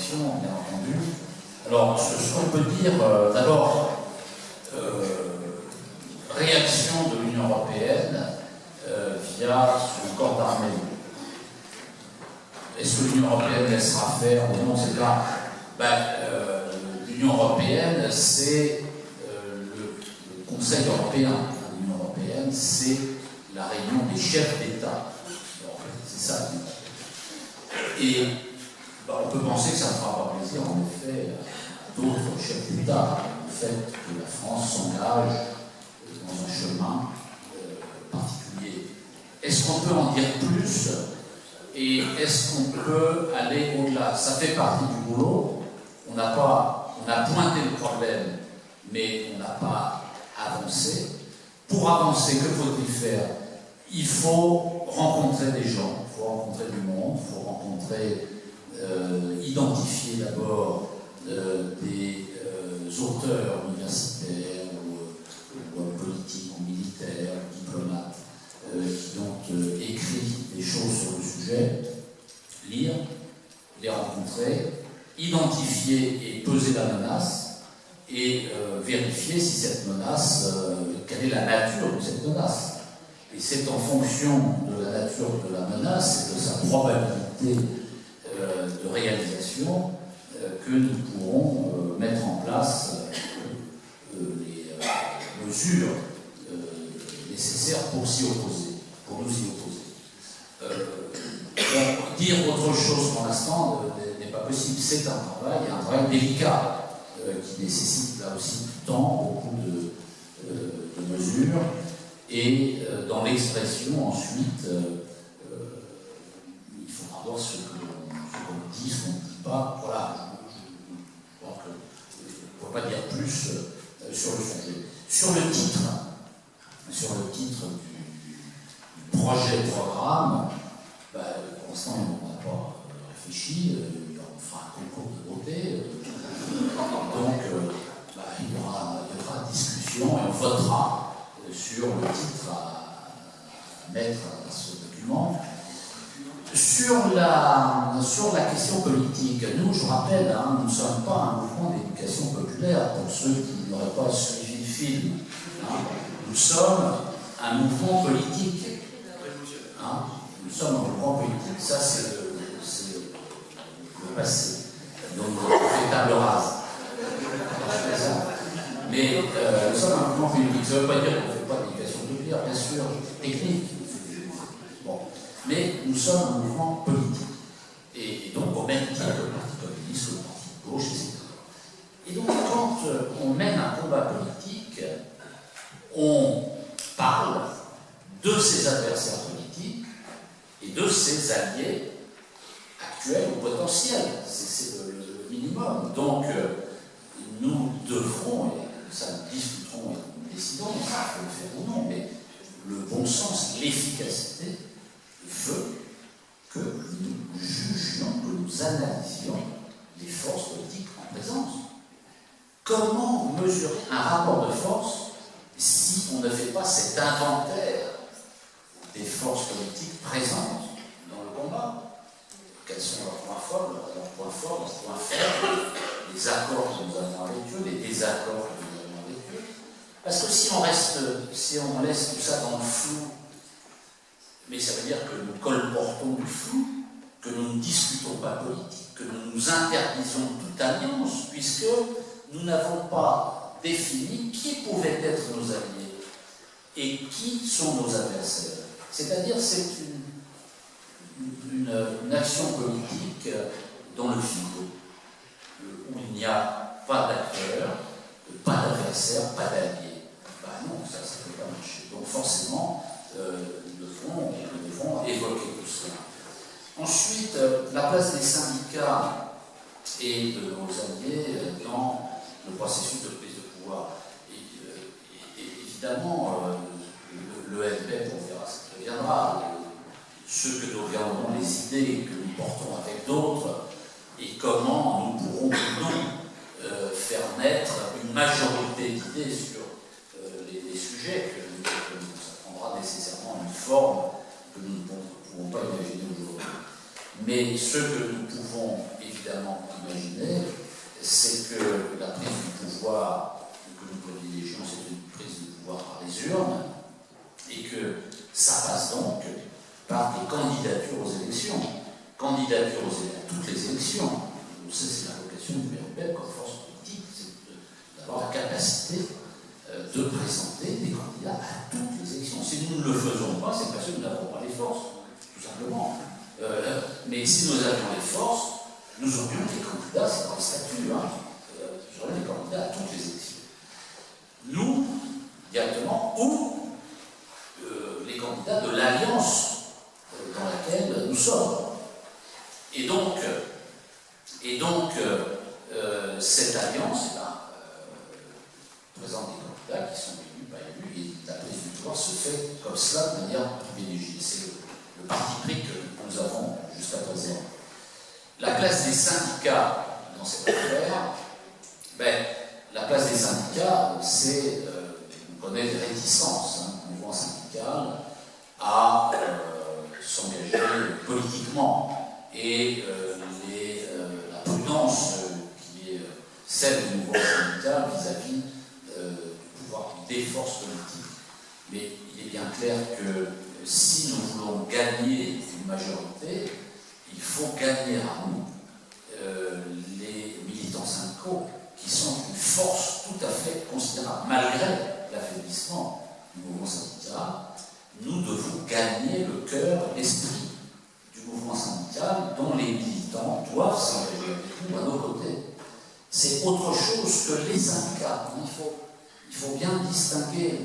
réflexion, bien entendu. Alors, ce qu'on peut dire, d'abord, réaction de l'Union européenne via son corps d'armée. Est-ce que l'Union européenne laissera faire ou non? C'est pas. L'Union européenne, c'est le Conseil européen. L'Union européenne, c'est la réunion des chefs d'État. C'est ça. Et on peut penser que ça ne fera pas plaisir, en effet, à d'autres chefs d'État, le fait que la France s'engage dans un chemin particulier. Est-ce qu'on peut en dire plus? Et est-ce qu'on peut aller au-delà? Ça fait partie du boulot. On a pointé le problème, mais on n'a pas avancé. Pour avancer, que faut-il faire? Il faut rencontrer des gens, il faut rencontrer du monde, il faut rencontrer, identifier d'abord des auteurs universitaires ou politiques ou militaires, diplomates, qui ont écrit des choses sur le sujet, lire, les rencontrer, identifier et peser la menace et vérifier si cette menace, quelle est la nature de cette menace. Et c'est en fonction de la nature de la menace et de sa probabilité de réalisation que nous pourrons mettre en place les mesures nécessaires pour s'y opposer, pour nous y opposer. Donc, dire autre chose pour l'instant n'est pas possible. C'est un travail délicat qui nécessite là aussi du temps, beaucoup de mesures. Et dans l'expression, ensuite, il faudra voir ce qu'on dit, ce qu'on ne dit pas. Voilà, je pense qu'on ne peut pas dire plus sur le sujet. Sur le titre du projet de programme, pour l'instant, on n'a pas réfléchi. On fera un concours de beauté. Donc, il y aura discussion et on votera sur le titre à mettre à ce document. Sur la question politique, nous, je rappelle, nous ne sommes pas un mouvement d'éducation populaire, pour ceux qui n'auraient pas suivi le film. Nous sommes un mouvement politique. Nous sommes un mouvement politique. Ça, c'est le passé. Donc, on fait table rase. Mais nous sommes un mouvement politique. Ça ne veut pas dire qu'on ne fait pas d'éducation populaire, bien sûr, technique. Bon. Mais nous sommes un mouvement politique. Et donc, au même titre que le Parti communiste, le Parti de gauche, etc. Et donc, quand on mène un combat politique, on parle de ses adversaires politiques et de ses alliés actuels ou potentiels. C'est le minimum. Donc, nous devrons, et ça nous discuterons et nous déciderons, ça peut le faire ou non, mais le bon sens, l'efficacité veut que nous jugions, que nous analysions les forces politiques en présence. Comment mesurer un rapport de force si on ne fait pas cet inventaire des forces politiques présentes dans le combat? Quels sont leurs points forts, leurs points faibles, les accords que nous avons avec eux, les désaccords que nous avons avec eux? Parce que si on laisse tout ça dans le flou, mais ça veut dire que nous colportons du flou, que nous ne discutons pas politique, que nous nous interdisons toute alliance, puisque nous n'avons pas défini qui pouvaient être nos alliés et qui sont nos adversaires. C'est-à-dire, c'est une action politique dans le vide, où il n'y a pas d'acteur, pas d'adversaire, pas d'allié. Non, ça ne peut pas marcher. Donc forcément, nous devons évoquer tout cela. Ensuite, la place des syndicats et de nos alliés dans le processus de prise de pouvoir. Et évidemment, le FPEP, on verra ce qui deviendra, ce que nous regardons, les idées que nous portons avec d'autres, et comment nous pourrons nous faire naître une majorité d'idées sur les sujets que ça prendra nécessairement une forme que nous ne pouvons pas imaginer aujourd'hui. Mais ce que nous pouvons évidemment imaginer, et que ça passe donc par des candidatures aux élections. Candidature à toutes les élections. C'est la vocation du BRPM comme force politique, c'est d'avoir la capacité de présenter des candidats à toutes les élections. Si nous ne le faisons pas, c'est parce que nous n'avons pas les forces, tout simplement. Mais si nous avions les forces, nous aurions des candidats, c'est dans le statut, nous aurions des candidats à toutes les élections. Nous, directement, ou les candidats de l'alliance dans laquelle nous sommes. Et donc cette alliance présente des candidats qui sont élus, pas élus, et la prise du pouvoir se fait comme cela de manière privilégiée. C'est le parti pris que nous avons jusqu'à présent. La place des syndicats dans cette affaire, la place des syndicats, c'est, on connaît des réticences, le mouvement syndical à s'engager politiquement, et la prudence qui est celle du mouvement syndical vis-à-vis du pouvoir des forces politiques. Mais il est bien clair que si nous voulons gagner une majorité, il faut gagner à nous les militants syndicaux, qui sont une force tout à fait considérable. Malgré l'affaiblissement du mouvement syndical, nous devons gagner le cœur, l'esprit du mouvement syndical, dont les militants doivent s'engager avec nous à nos côtés. C'est autre chose que les syndicats. Il faut bien distinguer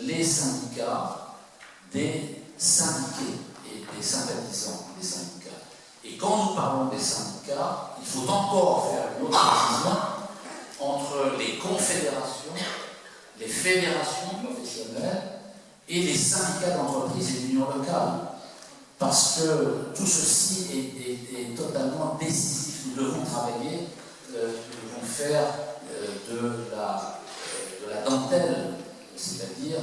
les syndicats des syndiqués et des sympathisants des syndicats. Et quand nous parlons des syndicats, il faut encore faire une autre précision entre les confédérations, les fédérations professionnelles et les syndicats d'entreprise et d'union locale. Parce que tout ceci est totalement décisif. Nous devons travailler, nous devons faire de la dentelle, c'est-à-dire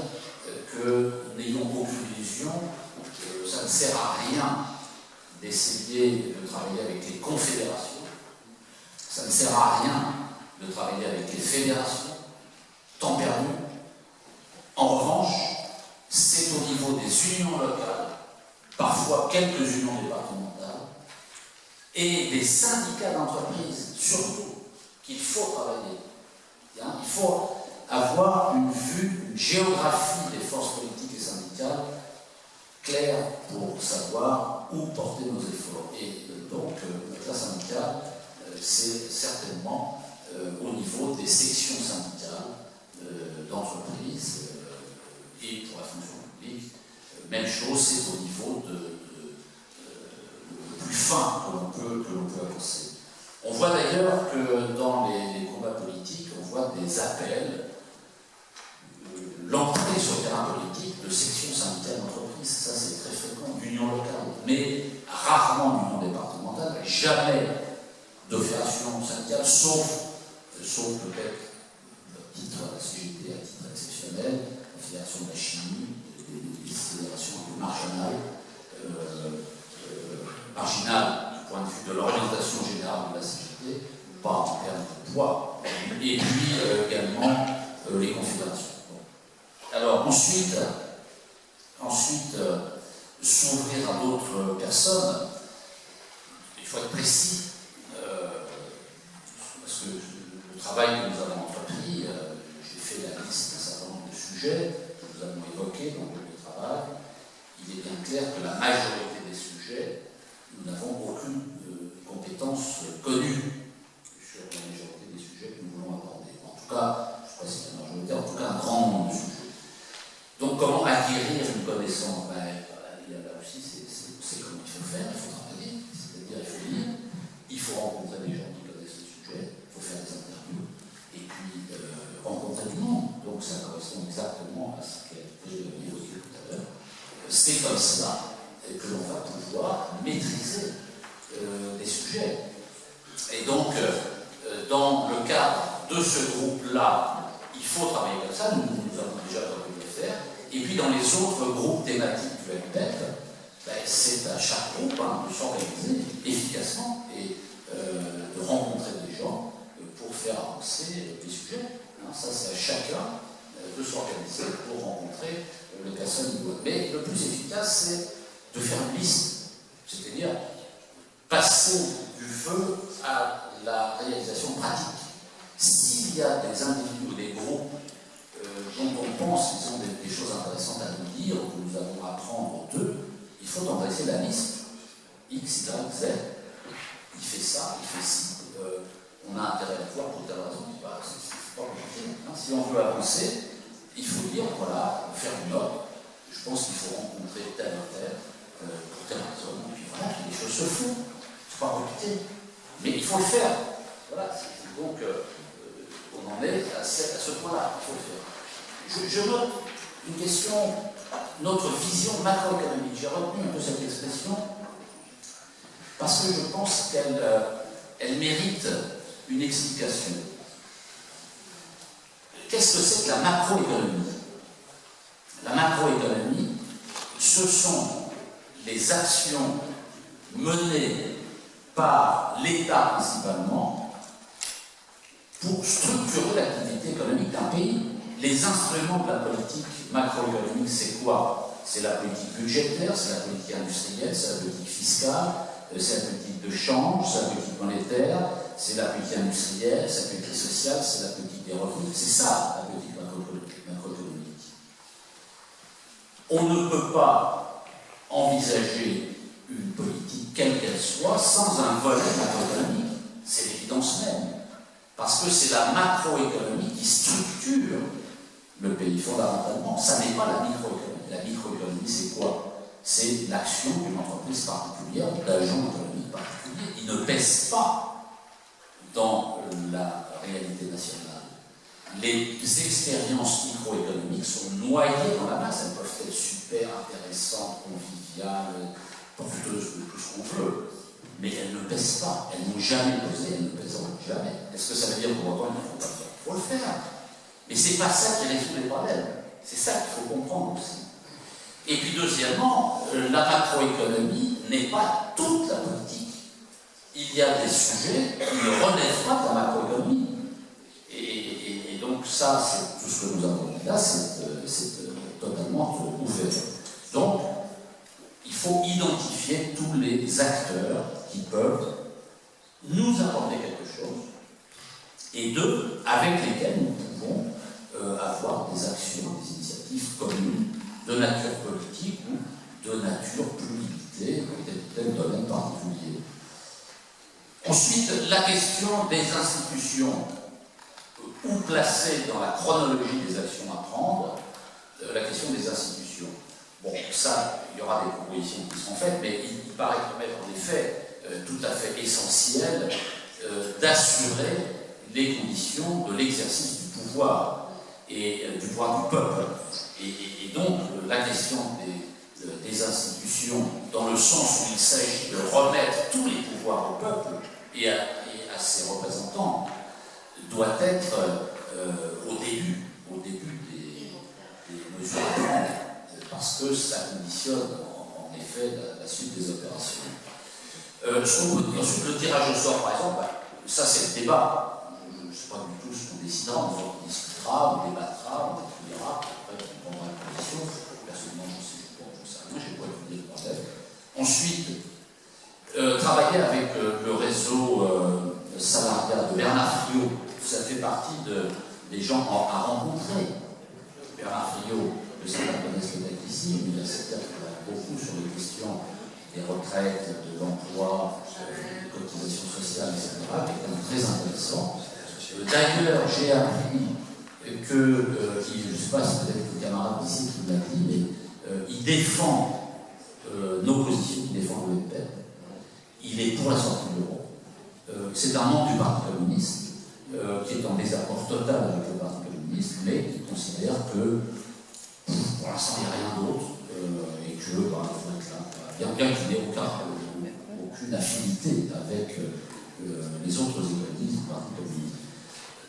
que nous n'ayons aucune illusion, ça ne sert à rien d'essayer de travailler avec les confédérations, ça ne sert à rien de travailler avec les fédérations, temps perdu. En revanche, c'est au niveau des unions locales, parfois quelques unions départementales, et des syndicats d'entreprise, surtout, qu'il faut travailler. Il faut avoir une vue, une géographie des forces politiques et syndicales claire pour savoir où porter nos efforts. Et donc, la classe syndicale, c'est certainement au niveau des sections syndicales d'entreprise et pour la fonction publique. Même chose, c'est au niveau le plus fin que l'on peut avancer. On voit d'ailleurs que dans les combats politiques, on voit des appels, l'entrée sur le terrain politique de sections syndicales d'entreprise. Ça, c'est très fréquent, d'union locale, mais rarement d'union départementale, jamais de fédération syndicale, sauf peut-être à titre de la CGT, à titre exceptionnel, la fédération de la chimie, des fédérations un peu marginales du point de vue de l'orientation générale de la CGT, pas en termes de poids, et puis également les confédérations. Bon. Alors ensuite s'ouvrir à d'autres personnes, il faut être précis, parce que le travail que nous avons entrepris, j'ai fait la liste d'un certain nombre de sujets que nous avons évoqués dans le travail. Il est bien clair que la majorité des sujets, nous n'avons aucune compétence connue sur la majorité des sujets que nous voulons aborder. En tout cas, je ne sais pas si c'est la majorité, en tout cas un grand nombre de sujets. Donc comment acquérir une connaissance? Là aussi, c'est comment il faut faire, il faut travailler, c'est-à-dire il faut lire, il faut rencontrer des gens qui connaissent le sujet, il faut faire des interviews, et puis rencontrer du monde. Donc ça correspond exactement à ce qui a été évoqué tout à l'heure. C'est comme cela que l'on va pouvoir maîtriser des sujets. Et donc, dans le cadre de ce groupe-là, il faut travailler comme ça, nous avons déjà prévu de le faire. Et puis dans les autres groupes thématiques du LPEP, c'est à chaque groupe de s'organiser efficacement et de rencontrer des gens pour faire avancer les sujets. Ça, c'est à chacun de s'organiser pour rencontrer le cas personne n'y doit. Mais le plus efficace, c'est de faire une liste, c'est-à-dire passer du feu à la réalisation pratique. S'il y a des individus ou des groupes dont on pense qu'ils ont des choses intéressantes à nous dire, ou que nous avons à apprendre d'eux, il faut en dresser la liste. X, Y, Z, il fait ça, il fait ci. On a intérêt à le voir pour telle raison. Bah, c'est pas compliqué. Hein. Si on veut avancer, il faut dire, voilà, faire une note. Je pense qu'il faut rencontrer tel ou tel, pour telle raison. Et puis voilà, les choses se font. C'est pas compliqué. Mais il faut le faire. Voilà. Donc, on en est à ce point-là. Il faut le faire. Je note une question, notre vision macroéconomique. J'ai retenu un peu cette expression parce que je pense qu'elle mérite une explication. Qu'est-ce que c'est que la macroéconomie? La macroéconomie, ce sont les actions menées par l'État principalement pour structurer l'activité économique d'un pays. Les instruments de la politique macroéconomique, c'est quoi? C'est la politique budgétaire, c'est la politique industrielle, c'est la politique fiscale, c'est la politique de change, c'est la politique monétaire, c'est la politique industrielle, c'est la politique sociale, c'est la politique des revenus. C'est ça, la politique macroéconomique. On ne peut pas envisager une politique, quelle qu'elle soit, sans un volet macroéconomique. C'est l'évidence même. Parce que c'est la macroéconomie qui structure le pays fondamentalement. Ça n'est pas la microéconomie. La microéconomie, c'est quoi? C'est l'action d'une entreprise particulière, d'agents économiques particuliers. Ils ne pèsent pas dans la réalité nationale. Les expériences microéconomiques sont noyées dans la masse. Elles peuvent être super intéressantes, conviviales, porteuses de tout ce qu'on veut. Mais elles ne pèsent pas. Elles n'ont jamais pesé, elles ne pèseront jamais. Est-ce que ça veut dire pour autant qu'il ne faut pas le faire? Il faut le faire. Mais ce n'est pas ça qui résout les problèmes. C'est ça qu'il faut comprendre aussi. Et puis deuxièmement, la macroéconomie n'est pas toute la politique. Il y a des sujets qui ne relèvent pas de la macroéconomie. Et donc ça, c'est tout ce que nous avons dit là, c'est totalement ouvert. Donc, il faut identifier tous les acteurs qui peuvent nous apporter quelque chose, et deux, avec lesquels nous pouvons avoir des actions, des initiatives communes de nature politique ou de nature plus limitée dans tel domaine particulier. Ensuite, la question des institutions, où placer dans la chronologie des actions à prendre, la question des institutions. Bon, ça, il y aura des propositions qui seront faites, mais il paraît quand même en effet tout à fait essentiel d'assurer les conditions de l'exercice du pouvoir et du pouvoir du peuple. Et donc, la question des institutions, dans le sens où il s'agit de remettre tous les pouvoirs au peuple et à ses représentants, doit être au début des mesures à prendre, parce que ça conditionne en effet la suite des opérations. Ensuite, le tirage au sort, par exemple, ça c'est le débat. Je ne sais pas du tout ce qu'on décidera, on discutera, on débattra, on étudiera, après on prendra une position. Personnellement, je ne sais rien, je n'ai pas étudié le problème. Ensuite, travailler avec le réseau salariat de Bernard Friot, ça fait partie des gens à rencontrer. Bernard Friot, que certains connaissent peut-être ici, universitaire qui travaille beaucoup sur les questions des retraites, de l'emploi, des cotisations sociales, etc., quelqu'un de très intéressant. D'ailleurs, j'ai appris que, je ne sais pas si peut-être le camarade ici qui l'a dit, mais il défend nos positions, il défend le PEP, il est pour la sortie de l'euro. C'est un membre du Parti communiste qui est en désaccord total avec le Parti communiste, mais qui considère que pour l'instant il n'y a rien d'autre et que il faut être là. Bien qu'il n'ait aucune affinité avec les autres économistes du Parti communiste.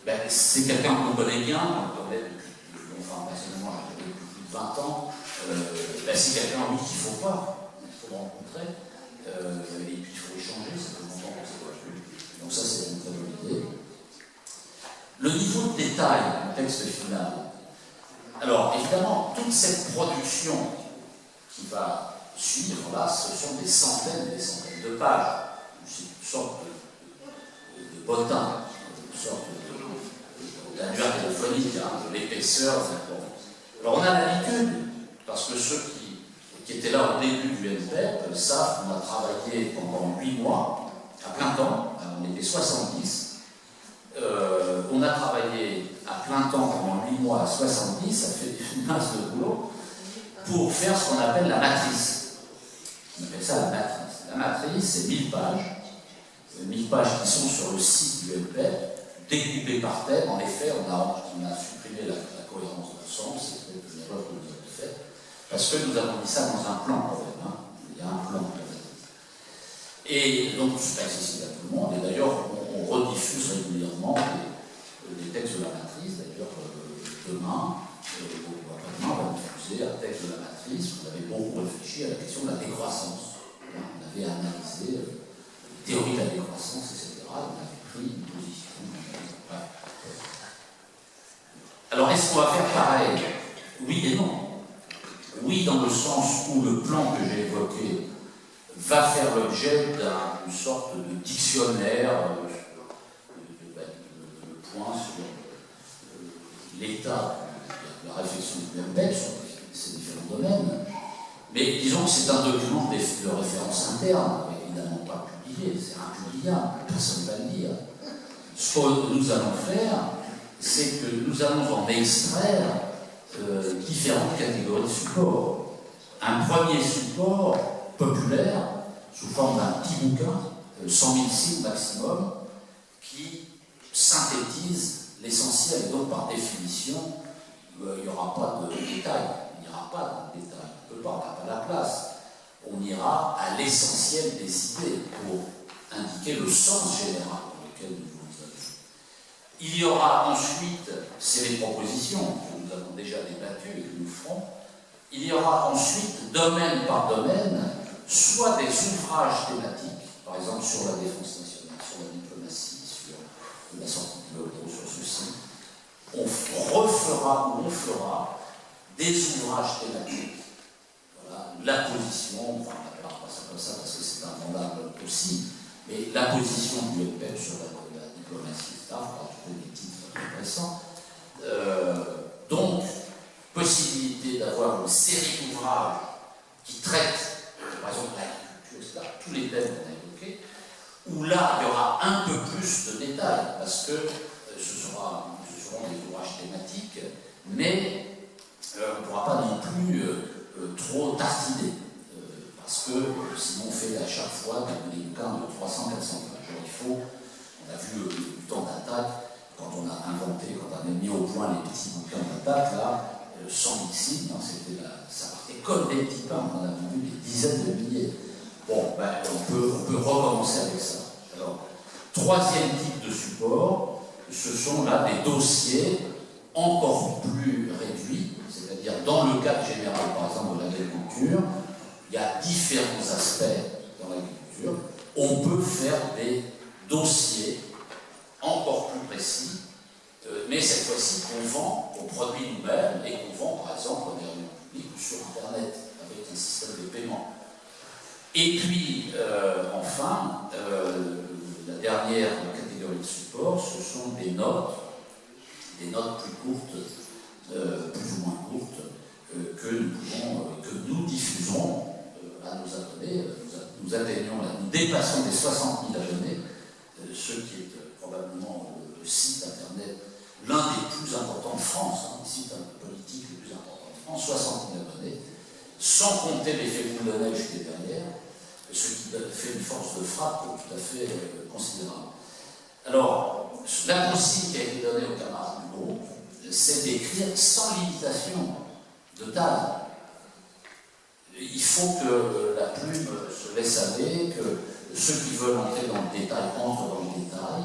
Ben, c'est quelqu'un qu'on connaît bien, on connaît depuis, enfin personnellement je connais depuis plus de 20 ans. Ben, c'est quelqu'un, oui, qu'il faut voir, il faut le rencontrer, et puis il faut échanger, ça fait longtemps qu'on s'est pas vu. Donc ça c'est une très bonne idée. Le niveau de détail du texte final. Alors, évidemment, toute cette production qui va suivre, là, ce sont des centaines et des centaines de pages. C'est une sorte de bottin, une sorte d'annuaire téléphonique, hein, de l'épaisseur. Alors, on a l'habitude, parce que ceux qui étaient là au début du MPEP savent qu'on a travaillé pendant 8 mois, à plein temps, on était 70. On a travaillé à plein temps pendant 8 mois à 70, ça fait une masse de boulot, pour faire ce qu'on appelle la matrice. On appelle ça la matrice. La matrice, c'est 1000 pages. 1000 pages qui sont sur le site du MPEP, découpées par thème. En effet, on a supprimé la cohérence de sens, c'est une erreur que nous avons faite, parce que nous avons mis ça dans un plan quand même. Hein. Il y a un plan. Et donc, c'est accessible à tout le monde. Et d'ailleurs, on rediffuse régulièrement des textes de la matrice. D'ailleurs, demain, on va diffuser un texte de la matrice. On avait beaucoup réfléchi à la question de la décroissance. On avait analysé les théories de la décroissance, etc. On avait pris une position. Alors, est-ce qu'on va faire pareil? Oui et non. Oui, dans le sens où le plan que j'ai évoqué va faire l'objet d'une sorte de dictionnaire de points sur l'état de la réflexion du MPEP sur ces différents domaines. Mais disons que c'est un document de référence interne, évidemment pas publié, c'est impubliable, personne ne va le lire. Ce que nous allons faire, c'est que nous allons en extraire différentes catégories de supports. Un premier support populaire, sous forme d'un petit bouquin, 100 000 signes maximum, qui synthétise l'essentiel. Et donc, par définition, il n'y aura pas de détails. Il n'y aura pas de détails. On ne peut pas, on n'a pas la place. On ira à l'essentiel des idées pour indiquer le sens général dans lequel nous voulons aller. Il y aura ensuite, c'est les propositions que nous avons déjà débattues et que nous ferons, il y aura ensuite, domaine par domaine, soit des ouvrages thématiques, par exemple sur la défense nationale, sur la diplomatie, sur la sortie de l'autre, sur ceci. On refera ou on fera des ouvrages thématiques. Voilà, la position, enfin on n'appellera pas ça comme ça parce que c'est un mandat aussi, mais la position du MPEP sur la diplomatie, etc. On va trouver des titres intéressants. Donc, possibilité d'avoir une série d'ouvrages qui traitent, par exemple, l'agriculture, etc., tous les thèmes qu'on a évoqués, où là, il y aura un peu plus de détails, parce que ce seront des ouvrages thématiques, mais on ne pourra pas non plus trop tartiner, parce que sinon on fait à chaque fois des bouquins de 300-400 pages. Il faut, on a vu le temps d'attaque, quand on a inventé, quand on a mis au point les petits bouquins d'attaque, là, 100 000 signes, ça partait comme des petits pains, on en a vu des dizaines de milliers. Bon, ben, on peut recommencer avec ça. Alors, troisième type de support, ce sont là des dossiers encore plus réduits, c'est-à-dire dans le cadre général, par exemple, de l'agriculture, il y a différents aspects dans l'agriculture. On peut faire des dossiers encore plus précis, mais cette fois-ci qu'on vend, qu'on produit nous-mêmes et qu'on vend par exemple en réunion publique ou sur Internet avec un système de paiement. Et puis, enfin, la dernière catégorie de support, ce sont des notes plus courtes, plus ou moins courtes, que nous diffusons à nos abonnés. Nous dépassons les 60 000 abonnés, ce qui est probablement le site internet l'un des plus importants de France, le site politique le plus important de France, 60 000 abonnés, sans compter l'effet boule de neige qui est derrière, ce qui fait une force de frappe tout à fait considérable. Alors, la consigne qui a été donnée aux camarades du groupe, c'est d'écrire sans limitation de taille. Il faut que la plume se laisse aller, que ceux qui veulent entrer dans le détail entrent dans le détail,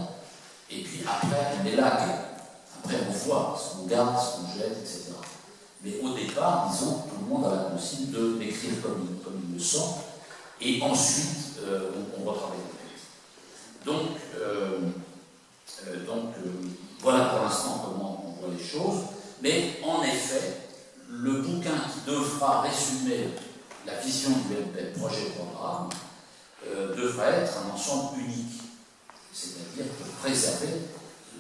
et puis après on élague, après on voit ce qu'on garde, ce qu'on jette, etc. Mais au départ, disons, tout le monde a la consigne de l'écrire comme il le sent, et ensuite on retravaille le texte. Donc, voilà pour l'instant comment on voit les choses, mais en effet, le bouquin qui devra résumer la vision du MPEP, projet programme, devra être un ensemble unique, c'est-à-dire pour préserver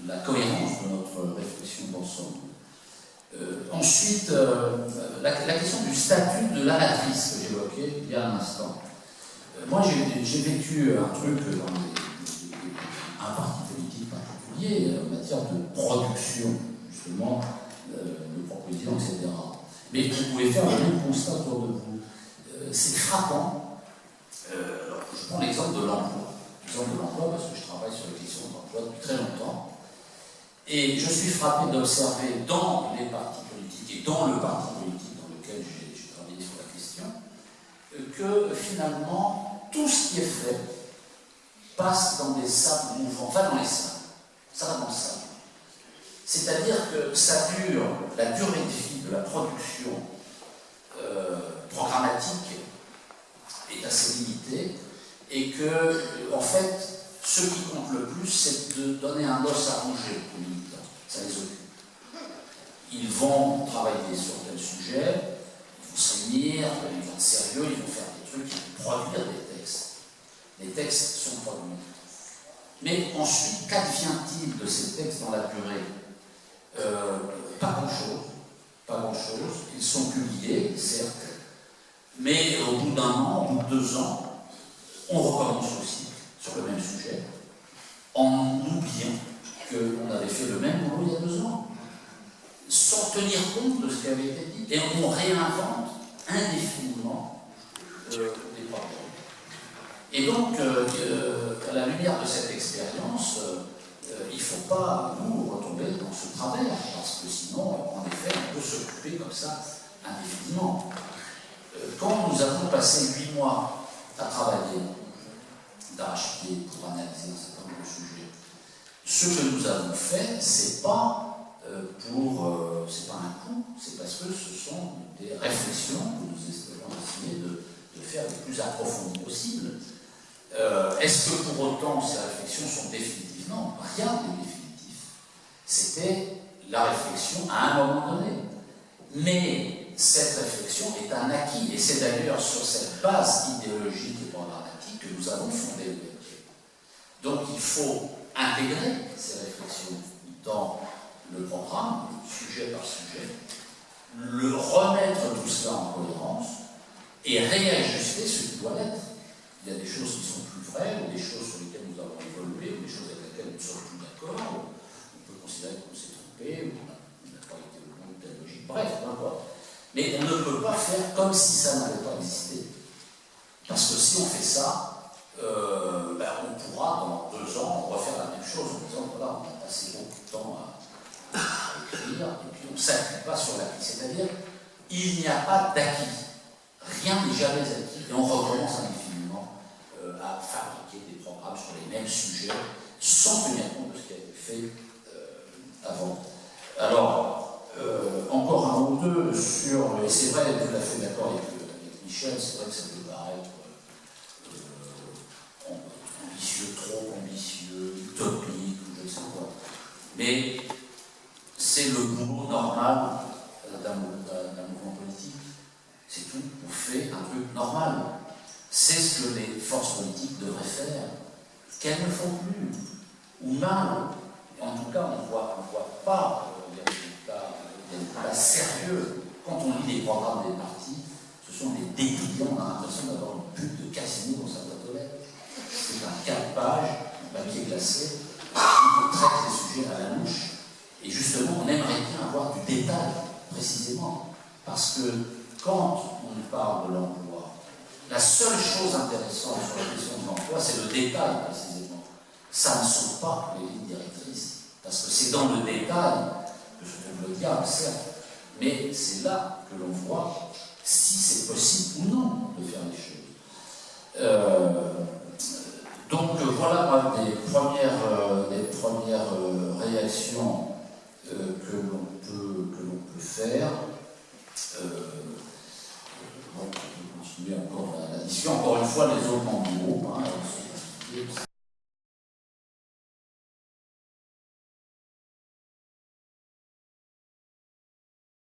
la cohérence de notre réflexion d'ensemble. Ensuite, la question du statut de la matrice que j'évoquais il y a un instant. Moi, j'ai vécu un truc dans un parti politique particulier en matière de production, justement, de propositions, etc. Mais vous pouvez faire le même constat autour de vous. C'est frappant. Alors, je prends l'exemple de l'emploi. L'exemple de l'emploi, parce que je travaille sur les questions de l'emploi depuis très longtemps. Et je suis frappé d'observer dans les partis politiques et dans le parti politique dans lequel j'ai travaillé sur la question, que finalement, tout ce qui est fait passe dans des sables mouvants, va dans les sables, ça va dans le sable. C'est-à-dire que ça dure, la durée de vie de la production programmatique est assez limitée, et que, en fait, ce qui compte le plus, c'est de donner un os à ronger aux militants. Ça les occupe. Ils vont travailler sur tel sujet, ils vont se réunir, ils vont être sérieux, ils vont faire des trucs, ils vont produire des textes. Les textes sont produits. Mais ensuite, qu'advient-il de ces textes dans la durée? Pas grand-chose. Pas grand-chose. Ils sont publiés, certes, mais au bout d'un an, au bout de 2 ans, on recommence aussi sur le même sujet, en oubliant qu'on avait fait le même boulot il y a 2 ans, sans tenir compte de ce qui avait été dit, et on réinvente indéfiniment des problèmes. Et donc, à la lumière de cette expérience, il ne faut pas, nous, retomber dans ce travers, parce que sinon, en effet, on peut s'occuper comme ça indéfiniment. Quand nous avons passé 8 mois à travailler d'arrache-pied pour analyser un certain nombre de sujets, ce que nous avons fait, c'est pas c'est pas un coup, c'est parce que ce sont des réflexions que nous espérons essayer de faire le plus approfondies possible. Est-ce que pour autant ces réflexions sont définitives? Non, rien n'est définitif. C'était la réflexion à un moment donné. Mais cette réflexion est un acquis, et c'est d'ailleurs sur cette base idéologique et programmatique que nous avons fondé le métier. Donc il faut intégrer ces réflexions dans le programme, sujet par sujet, le remettre tout cela en cohérence et réajuster ce qui doit l'être. Il y a des choses qui sont plus vraies, ou des choses sur lesquelles nous avons évolué, ou des choses avec lesquelles nous ne sommes plus d'accord, on peut considérer qu'on s'est trompé, ou on n'a pas été au bout de la logique, bref, peu importe. Mais on ne peut pas faire comme si ça n'avait pas existé. Parce que si on fait ça, on pourra, dans 2 ans, refaire la même chose en disant, voilà, on a passé beaucoup de temps à écrire, et puis on ne s'appuie pas sur l'acquis. C'est-à-dire, il n'y a pas d'acquis. Rien n'est jamais acquis, et on recommence indéfiniment à fabriquer des programmes sur les mêmes sujets, sans tenir compte de ce qui a été fait avant. Alors, encore un mot ou deux sur, et c'est vrai, tout à fait d'accord avec Michel, c'est vrai que ça peut paraître ambitieux, trop ambitieux, utopique, ou je ne sais quoi. Mais c'est le boulot normal d'un mouvement politique. C'est tout, on fait un truc normal. C'est ce que les forces politiques devraient faire, qu'elles ne font plus, ou mal. En tout cas, on ne voit pas les résultats sérieux. Quand on lit les programmes des partis, ce sont des dépliants, on a l'impression d'avoir une pub de casino dans sa boîte aux lettres. C'est un 4 pages, un papier glacé, qui traite les sujets à la louche. Et justement, on aimerait bien avoir du détail, précisément. Parce que quand on parle de l'emploi, la seule chose intéressante sur la question de l'emploi, c'est le détail, précisément. Ça ne sont pas les lignes directrices. Parce que c'est dans le détail que je trouve le diable, certes, mais c'est là que l'on voit si c'est possible ou non de faire les choses. Donc voilà moi, des premières réactions que l'on peut faire. On peut continuer encore la discussion. Encore une fois, les autres membres du groupe.